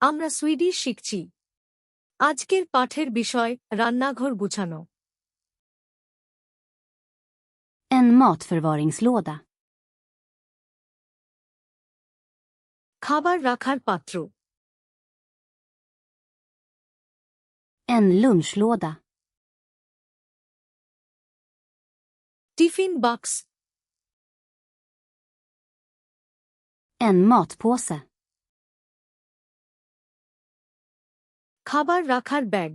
আমরা সুইডিশ শিখছি। আজকের পাঠের বিষয় রান্নাঘর গুছানো। En matförvaringslåda. খাবার রাখার পাত্র। En lunchlåda. টিফিন বাক্স। En matpåse. খাবার রাখার ব্যাগ।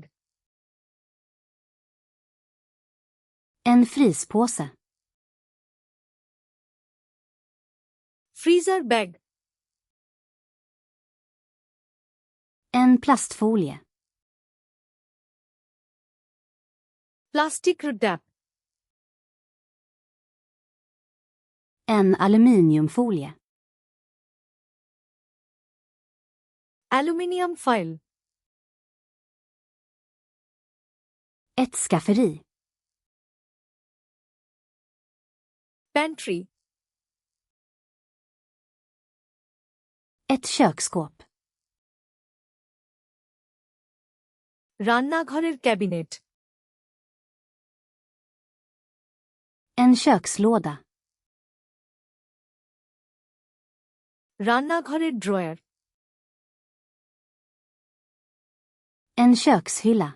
En fryspåse. Freezer bag. En plastfolie. Plastic wrap. En aluminiumfolie. Aluminium foil. Ett skafferi. Pantry. Ett köksskåp. রান্নাঘরের ক্যাবিনেট। En kökslåda. রান্নাঘরের ড্রয়ার। En kökshylla.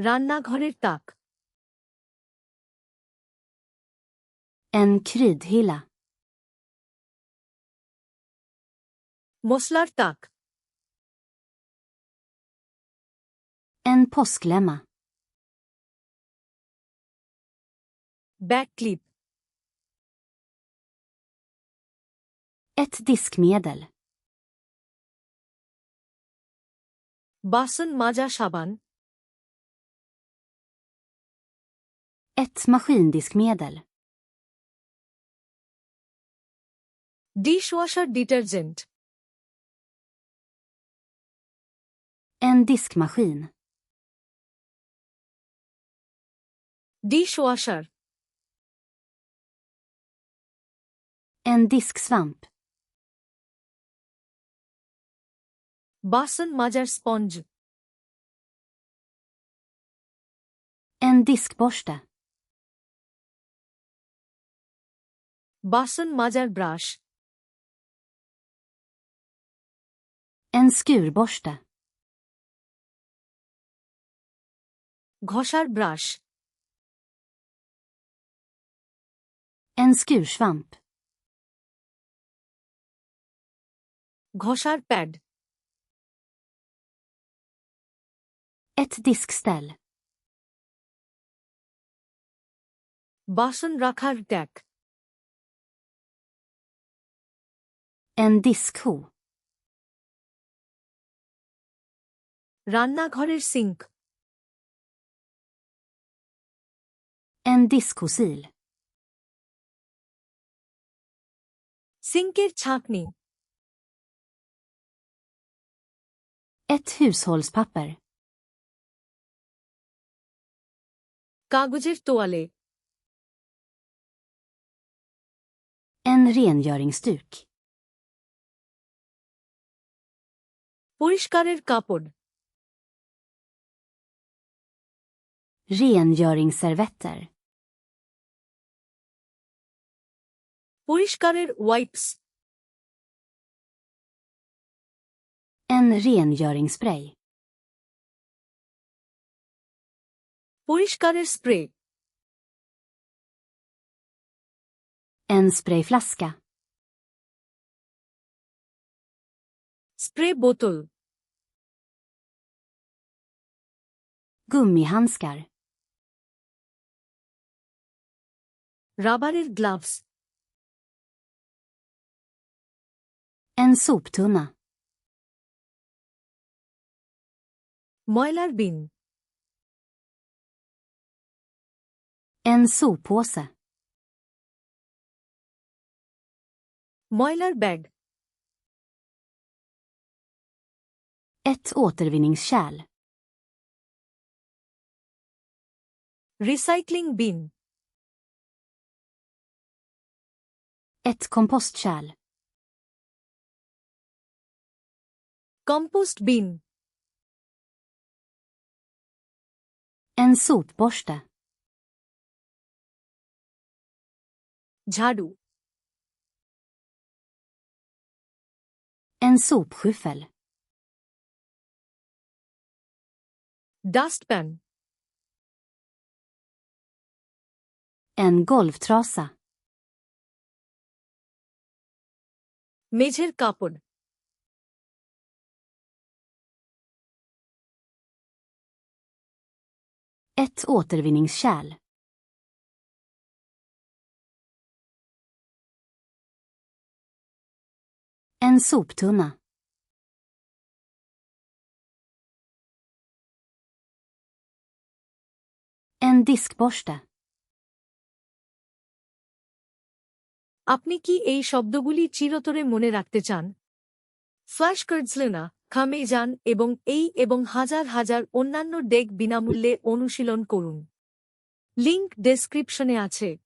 রান্নাঘরের তাক। En kryddhylla. মশলার তাক। En påsklämma. Back clip. Ett diskmedel. বাসন মাজা সাবান। Ett maskindiskmedel. Dishwasher detergent. En diskmaskin. Dishwasher. En disksvamp. বাসন মাজার স্পঞ্জ। En diskborste. বাসন মাজার ব্রাশ। En skurborste. ঘষার ব্রাশ। En skursvamp. ঘষার প্যাড। Ett diskställ. বাসন রাখার ট্যাক। En diskho. রান্নাঘরের সিঙ্ক। En diskhosil. সিঙ্কের ছাঁকনি। Ett hushållspapper. কাগজের তোয়ালে। En rengöringsduk. পরিষ্কারের কাপড়। Rengöringsservetter. পরিষ্কারের ওয়াইপস। En rengöringsspray. পরিষ্কারের স্প্রে। En sprayflaska. স্প্রে বোতল। Gummihandskar. রাবারের গ্লাভস। En soptunna. ময়লার বিন। En soppåse. ময়লার ব্যাগ। Ett återvinningskärl. রিসাইক্লিং বিন। Ett kompostkärl. কম্পোস্ট বিন, En sopborste. ঝাড়ু, En sopskyffel. ডাস্টপ্যান, En golvtrasa. মেঝের কাপড়, Ett återvinningskärl. En soptunna. En diskborste. আপনি কি এই শব্দগুলি চিরতরে মনে রাখতে চান? ফ্ল্যাশ কার্ডসলেনা, খামে যান এবং হাজার হাজার অন্যান্য ডেক বিনামূল্যে অনুশীলন করুন। লিংক ডেসক্রিপশনে আছে।